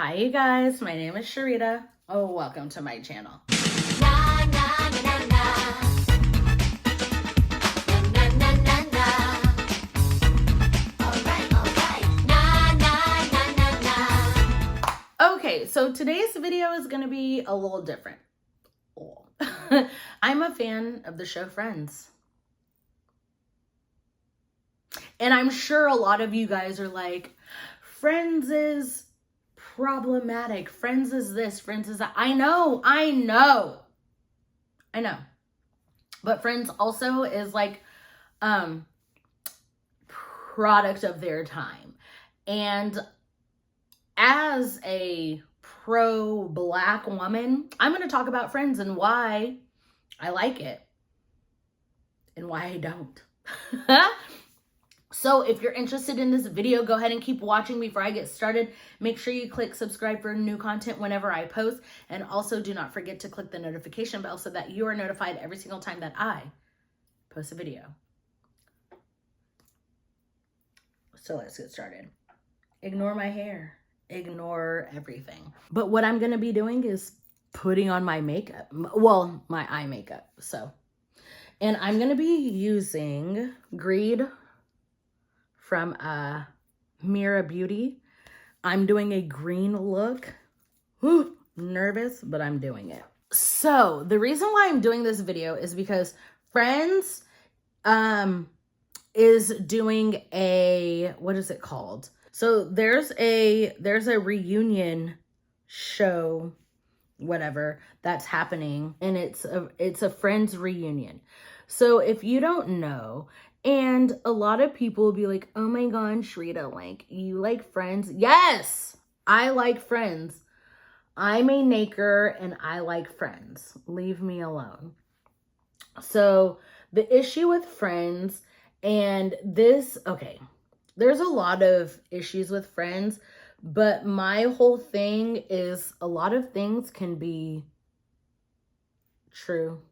Hi you guys, my name is Cherita. Oh, welcome to my channel. Okay, so today's video is gonna be a little different. I'm a fan of the show Friends. And I'm sure a lot of you guys are like, Friends is problematic. Friends is this, Friends is that. I know. But Friends also is like product of their time. And as a pro-Black woman, I'm going to talk about Friends and why I like it and why I don't. So if you're interested in this video, go ahead and keep watching before I get started. Make sure you click subscribe for new content whenever I post. And also do not forget to click the notification bell so that you are notified every single time that I post a video. So let's get started. Ignore my hair. Ignore everything. But what I'm going to be doing is putting on my makeup. Well, my eye makeup. And I'm going to be using Greed from Mira Beauty. I'm doing a green look. Whew, nervous, but I'm doing it. So the reason why I'm doing this video is because Friends is doing a, what is it called? So there's a reunion show, whatever, that's happening, and it's a Friends reunion. So if you don't know, and a lot of people will be like, oh my God, Cherita, like, you like Friends? Yes, I like Friends. I'm a Naker and I like Friends. Leave me alone. So the issue with Friends and this, okay, there's a lot of issues with Friends, but my whole thing is a lot of things can be true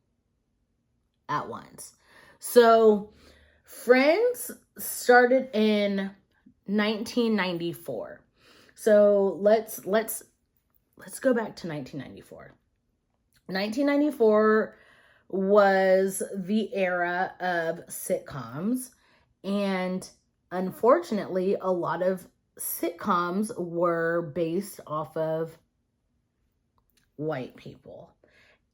at once. So Friends started in 1994. So let's go back to 1994. 1994 was the era of sitcoms, and unfortunately, a lot of sitcoms were based off of white people.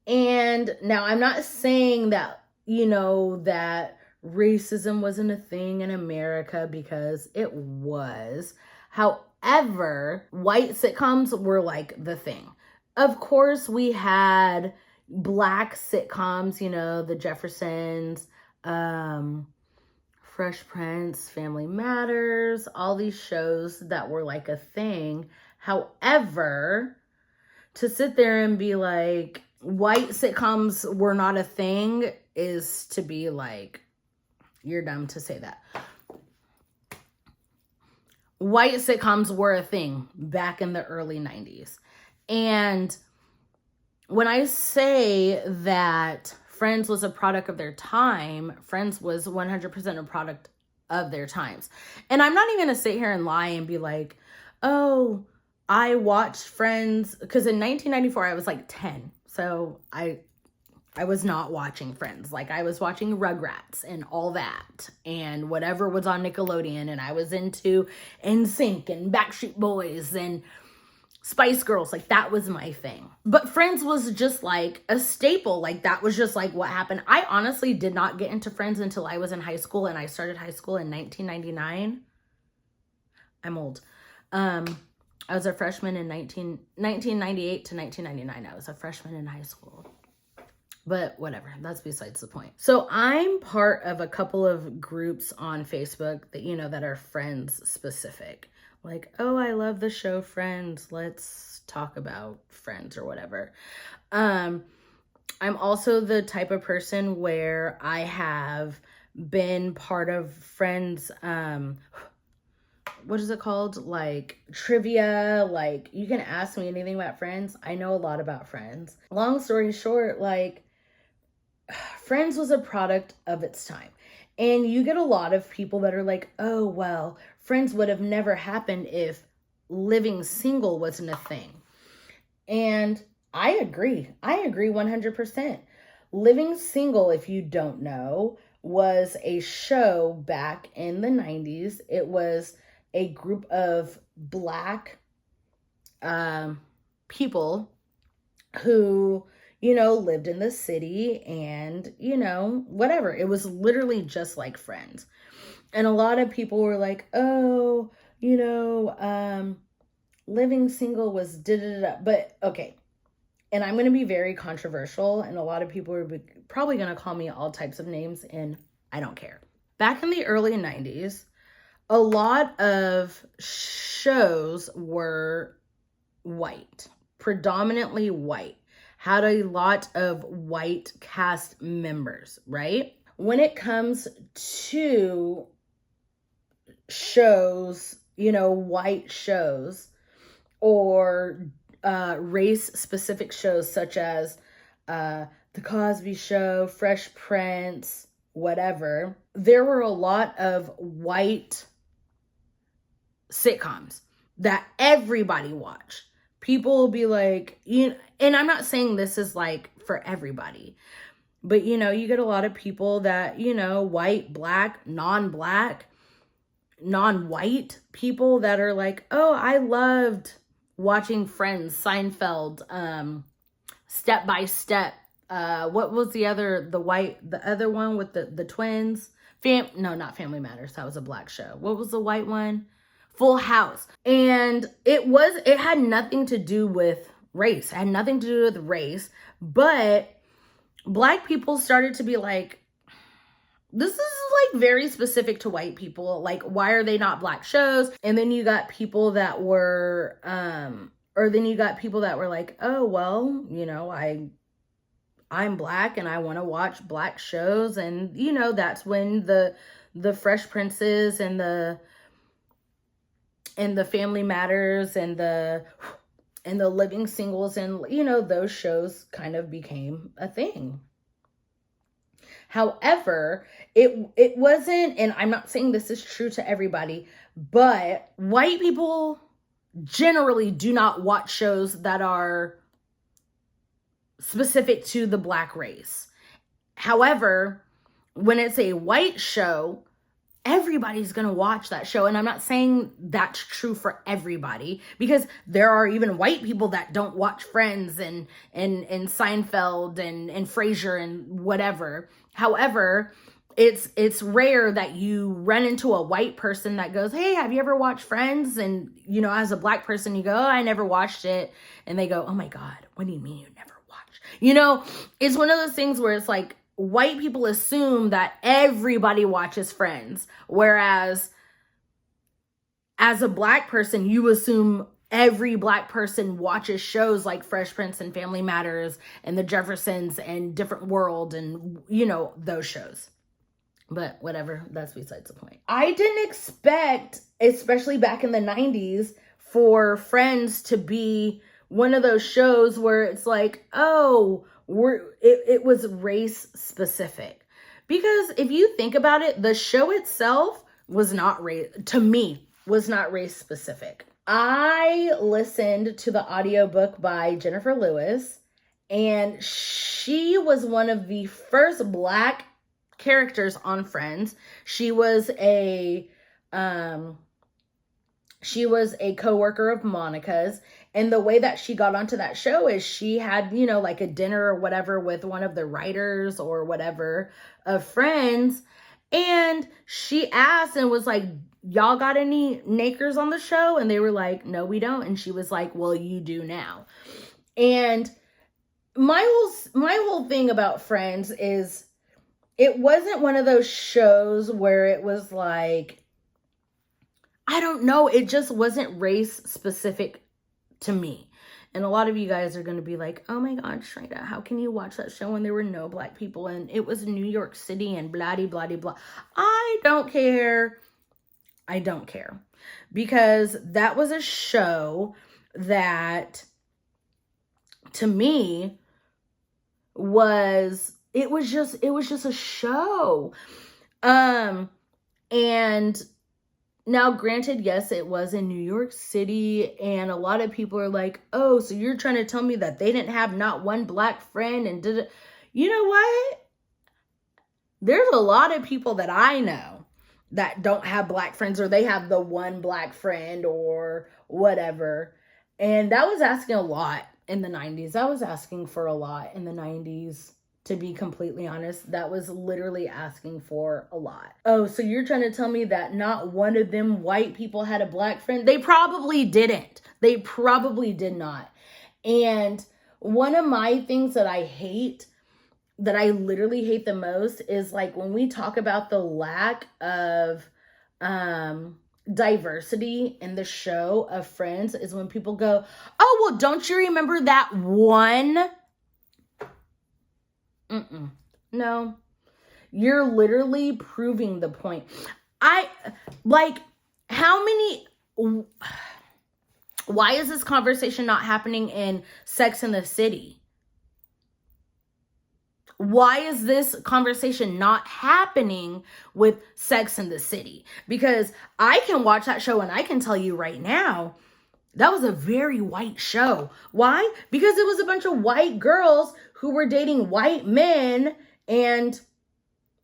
And now I'm not saying that, that racism wasn't a thing in America, because it was. However, white sitcoms were like the thing. Of course, we had Black sitcoms, the Jeffersons, Fresh Prince, Family Matters, all these shows that were like a thing. However, to sit there and be like, white sitcoms were not a thing is to be like, you're dumb to say that. White sitcoms were a thing back in the early 90s. And when I say that Friends was a product of their time, Friends was 100% a product of their times. And I'm not even going to sit here and lie and be like, oh, I watched Friends, because in 1994 I was like 10. So I was not watching Friends. Like, I was watching Rugrats and all that and whatever was on Nickelodeon, and I was into NSYNC and Backstreet Boys and Spice Girls. Like, that was my thing. But Friends was just like a staple. Like, that was just like what happened. I honestly did not get into Friends until I was in high school, and I started high school in 1999. I'm old. I was a freshman in 1998 to 1999. I was a freshman in high school. But whatever, that's besides the point. So I'm part of a couple of groups on Facebook that, that are Friends specific. Like, oh, I love the show Friends. Let's talk about Friends or whatever. I'm also the type of person where I have been part of Friends, what is it called? Like trivia. Like, you can ask me anything about Friends. I know a lot about Friends. Long story short, like, Friends was a product of its time. And you get a lot of people that are like, oh, well, Friends would have never happened if living single wasn't a thing. And I agree 100%. Living Single, if you don't know, was a show back in the 90s. It was a group of Black people who, lived in the city and, whatever. It was literally just like Friends. And a lot of people were like, oh, Living Single was da-da-da-da. But okay. And I'm going to be very controversial, and a lot of people are probably going to call me all types of names, and I don't care. Back in the early 90s, a lot of shows were white, predominantly white, had a lot of white cast members, right? When it comes to shows, white shows, or race-specific shows such as The Cosby Show, Fresh Prince, whatever, there were a lot of white sitcoms that everybody watched. People will be like, and I'm not saying this is like for everybody, but you get a lot of people that, white, Black, non-Black, non-white people that are like, oh, I loved watching Friends, Seinfeld, Step by Step. What was the other one with the twins? No, not Family Matters. That was a Black show. What was the white one? Full House. And it had nothing to do with race. It had nothing to do with race. But Black people started to be like, this is like very specific to white people. Like, why are they not Black shows? And then you got people that were, like, oh, well, I'm Black and I want to watch Black shows. And, that's when the Fresh Princes and the Family Matters and the Living Singles and, those shows kind of became a thing. However, it wasn't, and I'm not saying this is true to everybody, but white people generally do not watch shows that are specific to the Black race. However, when it's a white show, everybody's going to watch that show. And I'm not saying that's true for everybody, because there are even white people that don't watch Friends and Seinfeld and Frasier and whatever. However, it's rare that you run into a white person that goes, hey, have you ever watched Friends? And, as a Black person, you go, oh, I never watched it. And they go, oh my God, what do you mean you never watched? It's one of those things where it's like, white people assume that everybody watches Friends, whereas as a Black person, you assume every Black person watches shows like Fresh Prince and Family Matters and The Jeffersons and Different World and, those shows. But whatever, that's besides the point. I didn't expect, especially back in the 90s, for Friends to be one of those shows where it's like, oh, it was race specific. Because if you think about it, the show itself was not race specific. I listened to the audiobook by Jennifer Lewis, and she was one of the first Black characters on Friends. She was a coworker of Monica's. And the way that she got onto that show is she had, like a dinner or whatever with one of the writers or whatever of Friends. And she asked and was like, y'all got any nakers on the show? And they were like, no, we don't. And she was like, well, you do now. And my whole thing about Friends is it wasn't one of those shows where it was like, I don't know, it just wasn't race specific to me. And a lot of you guys are going to be like, oh my God, Cherita, how can you watch that show when there were no Black people and it was New York City and blah, blah, blah, blah. I don't care. Because that was a show that, to me, it was just a show. And Now, granted, yes, it was in New York City, and a lot of people are like, oh, so you're trying to tell me that they didn't have not one black friend and did it. You know what? There's a lot of people that I know that don't have black friends, or they have the one black friend or whatever. And that was asking a lot in the 90s. That was asking for a lot in the 90s. To be completely honest, that was literally asking for a lot. Oh, so you're trying to tell me that not one of them white people had a black friend? They probably didn't. They probably did not. And one of my things that I hate, that I literally hate the most, is like when we talk about the lack of diversity in the show of Friends, is when people go, oh, well, don't you remember that one? No, you're literally proving the point. Why is this conversation not happening in Sex and the City? Why is this conversation not happening with Sex and the City? Because I can watch that show and I can tell you right now, that was a very white show. Why? Because it was a bunch of white girls who were dating white men and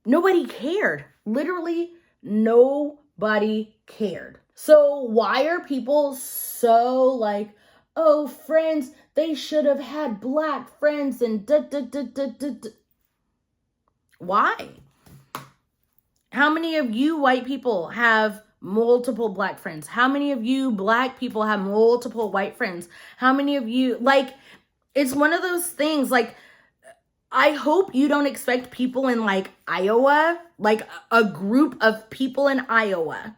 nobody cared. Literally, nobody cared. So why are people so like, oh, Friends, they should have had black friends and da da da da da da. Why? How many of you white people have multiple black friends? How many of you black people have multiple white friends? How many of you, like, it's one of those things, like, I hope you don't expect people in like Iowa, like a group of people in Iowa.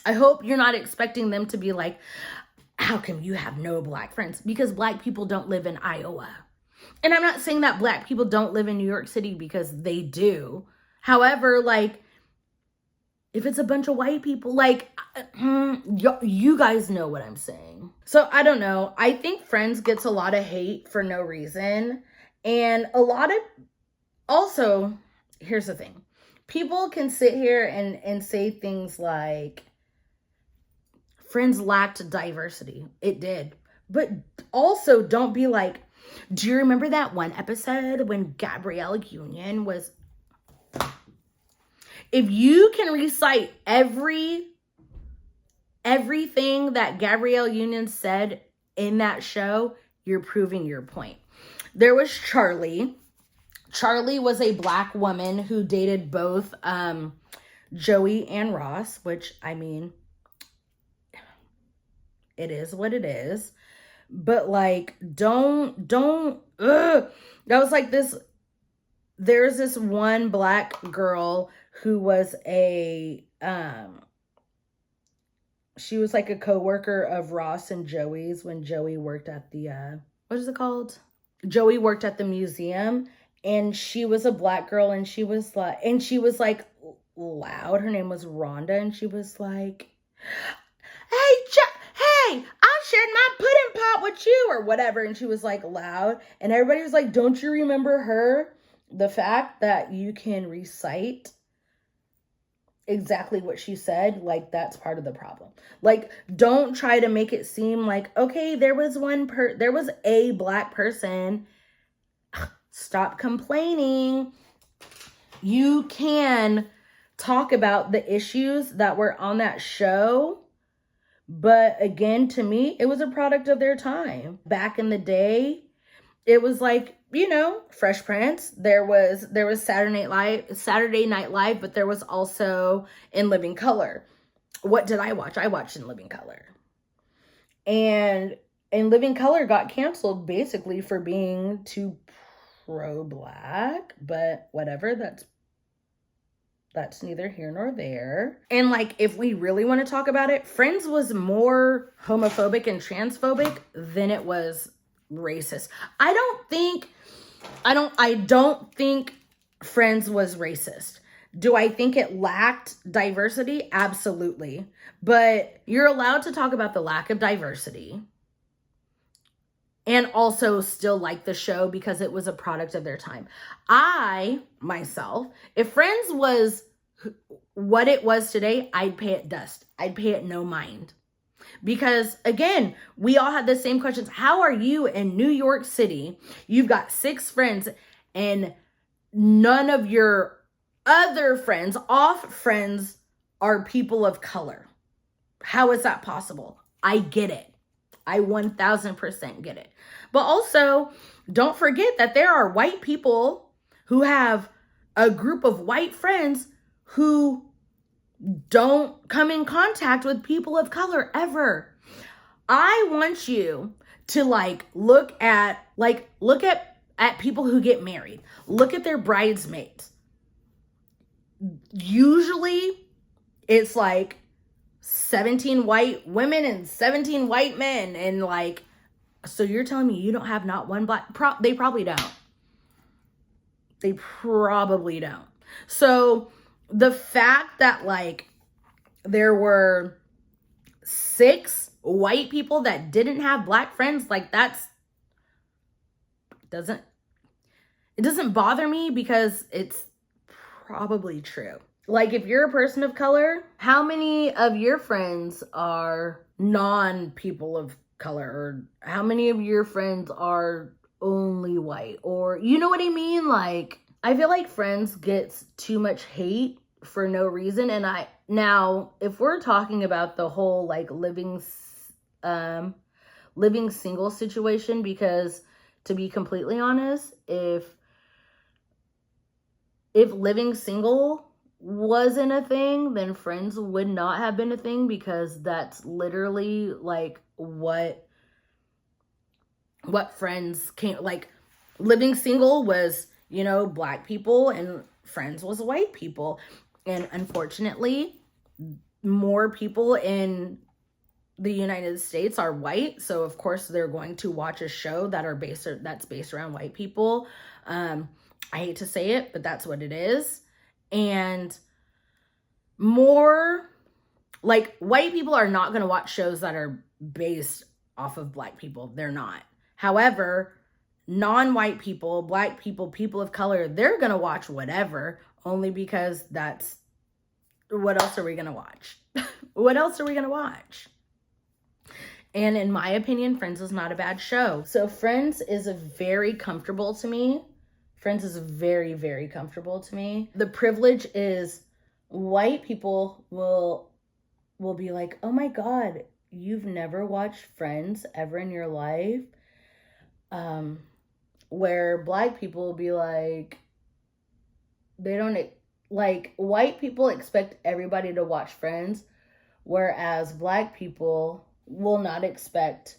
I hope you're not expecting them to be like, how come you have no black friends? Because black people don't live in Iowa. And I'm not saying that black people don't live in New York City, because they do. However, like, if it's a bunch of white people, like, you guys know what I'm saying. So I don't know. I think Friends gets a lot of hate for no reason. And a lot of, also, here's the thing. People can sit here and say things like, Friends lacked diversity. It did. But also don't be like, do you remember that one episode when Gabrielle Union was... If you can recite everything that Gabrielle Union said in that show, you're proving your point. There was Charlie. Charlie was a black woman who dated both Joey and Ross, which, I mean, it is what it is. But like, don't, that was like this, there's this one black girl who was she was like a co-worker of Ross and Joey's when Joey worked at the, what is it called? Joey worked at the museum, and she was a black girl, and she was like loud. Her name was Rhonda, and she was like, hey, I shared my pudding pot with you, or whatever. And she was like loud, and everybody was like, don't you remember her? The fact that you can recite exactly what she said, like, that's part of the problem. Like, don't try to make it seem like, okay, there was a black person. Stop complaining. You can talk about the issues that were on that show. But again, to me, it was a product of their time. Back in the day, it was like, you know, Fresh Prince. There was Saturday Night Live, but there was also In Living Color. What did I watch? I watched In Living Color. And In Living Color got canceled basically for being too pro-black, but whatever, that's neither here nor there. And like, if we really want to talk about it, Friends was more homophobic and transphobic than it was racist. I don't think Friends was racist. Do I think it lacked diversity? Absolutely. But you're allowed to talk about the lack of diversity and also still like the show because it was a product of their time. I, myself, if Friends was what it was today, I'd pay it dust. I'd pay it no mind. Because again, we all had the same questions. How are you in New York City? You've got 6 friends and none of your other friends, off friends, are people of color. How is that possible? I get it. I 1000% get it. But also, don't forget that there are white people who have a group of white friends who don't come in contact with people of color ever. I want you to look at people who get married. Look at their bridesmaids. Usually it's 17 white women and 17 white men, and so you're telling me you don't have not one black? They probably don't. They probably don't. So the fact that there were 6 white people that didn't have black friends, it doesn't bother me, because it's probably true. If you're a person of color, how many of your friends are non-people of color? Or how many of your friends are only white? Or, you know what I mean? I feel like Friends gets too much hate for no reason. And now, if we're talking about the whole living single situation, because to be completely honest, if living single wasn't a thing, then Friends would not have been a thing, because that's literally what Friends came, living single was, black people, and Friends was white people. And unfortunately, more people in the United States are white, so of course they're going to watch a show that's based around white people. I hate to say it, but that's what it is. And more white people are not going to watch shows that are based off of black people. They're not. However, non-white people, black people, people of color, they're going to watch whatever, only because what else are we going to watch? What else are we going to watch? And in my opinion, Friends is not a bad show. So Friends is very comfortable to me. Friends is very, very comfortable to me. The privilege is white people will be like, oh my God, you've never watched Friends ever in your life? Where black people will be like, they don't, white people expect everybody to watch Friends, whereas black people will not expect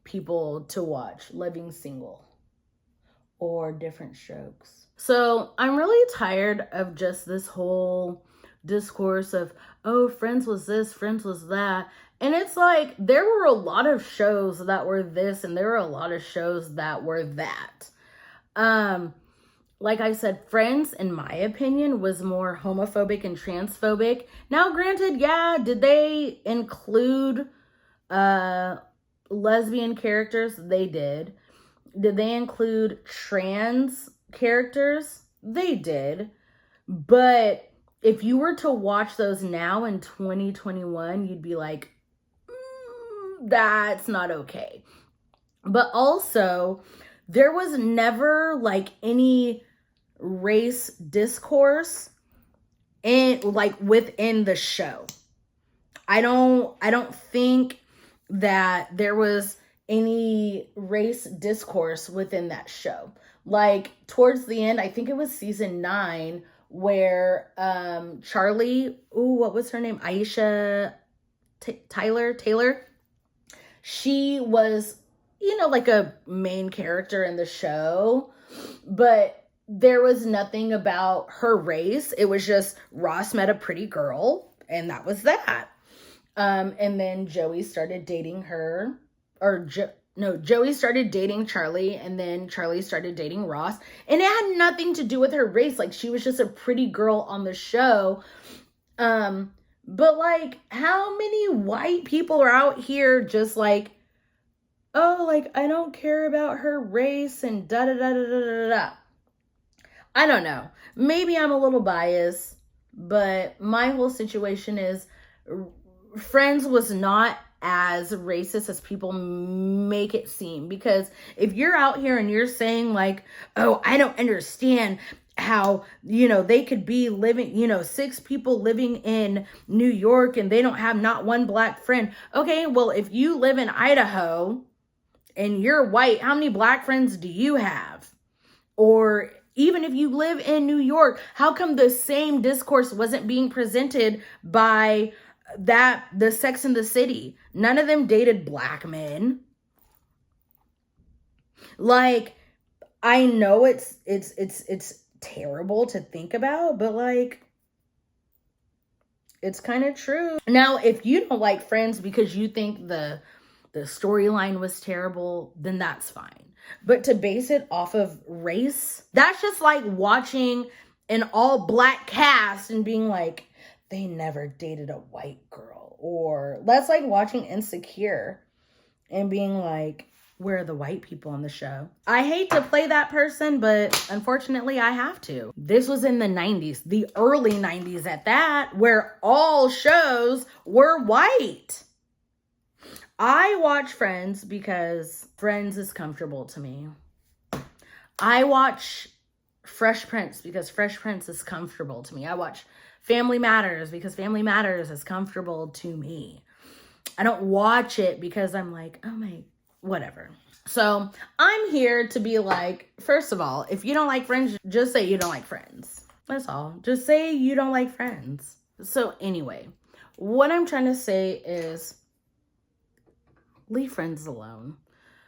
people to watch Living Single or Different Strokes. So I'm really tired of just this whole discourse of, oh, Friends was this, Friends was that. And it's there were a lot of shows that were this, and there were a lot of shows that were that. Like I said, Friends, in my opinion, was more homophobic and transphobic. Now, granted, yeah, did they include lesbian characters? They did. Did they include trans characters? They did. But if you were to watch those now in 2021, you'd be like, that's not okay. But also, there was never any race discourse within the show. I don't think that there was any race discourse within that show. Towards the end, I think it was season 9, where Charlie, what was her name? Aisha Taylor. She was, a main character in the show, but there was nothing about her race. It was just Ross met a pretty girl, and that was that. And then Joey started dating her, Joey started dating Charlie, and then Charlie started dating Ross, and it had nothing to do with her race. She was just a pretty girl on the show. But how many white people are out here just oh, I don't care about her race and da da da da da da da. I don't know. Maybe I'm a little biased. But my whole situation is Friends was not as racist as people make it seem. Because if you're out here and you're saying like, oh, I don't understand how, they could be living, 6 people living in New York and they don't have not one black friend. Okay, well, if you live in Idaho and you're white, how many black friends do you have? Or even if you live in New York, how come the same discourse wasn't being presented by the Sex and the City? None of them dated black men. Like, I know it's terrible to think about, but like, it's kind of true. Now, if you don't like Friends because you think the storyline was terrible, then that's fine. But to base it off of race, that's just like watching an all black cast and being like, they never dated a white girl. Or that's like watching Insecure and being like, where are the white people on the show? I hate to play that person, but unfortunately I have to. This was in the 90s, the early 90s at that, where all shows were white. I watch Friends because Friends is comfortable to me. I watch Fresh Prince because Fresh Prince is comfortable to me. I watch Family Matters because Family Matters is comfortable to me. I don't watch it because I'm like, oh my, whatever. So I'm here to be like, first of all, if you don't like Friends, just say you don't like Friends. That's all. Just say you don't like Friends. So anyway, what I'm trying to say is, leave Friends alone.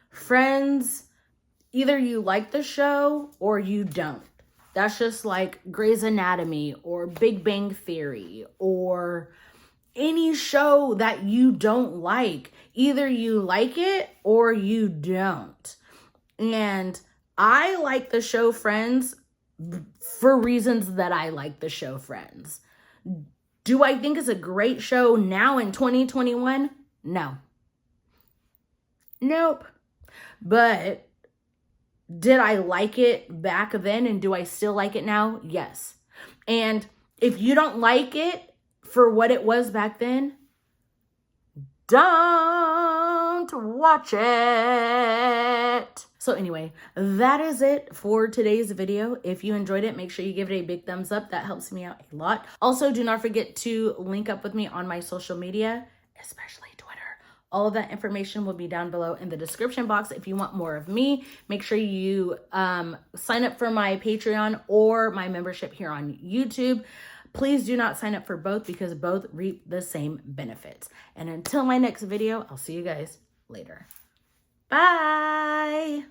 Friends, either you like the show or you don't. That's just like Grey's Anatomy or Big Bang Theory or any show that you don't like. Either you like it or you don't. And I like the show Friends for reasons that I like the show Friends. Do I think it's a great show now in 2021? No. Nope. But did I like it back then and do I still like it now? Yes. And if you don't like it for what it was back then, don't watch it. So anyway, that is it for today's video. If you enjoyed it, make sure you give it a big thumbs up. That helps me out a lot. Also, do not forget to link up with me on my social media, especially Twitter. All of that information will be down below in the description box. If you want more of me, make sure you sign up for my Patreon or my membership here on YouTube. Please do not sign up for both because both reap the same benefits. And until my next video, I'll see you guys later. Bye.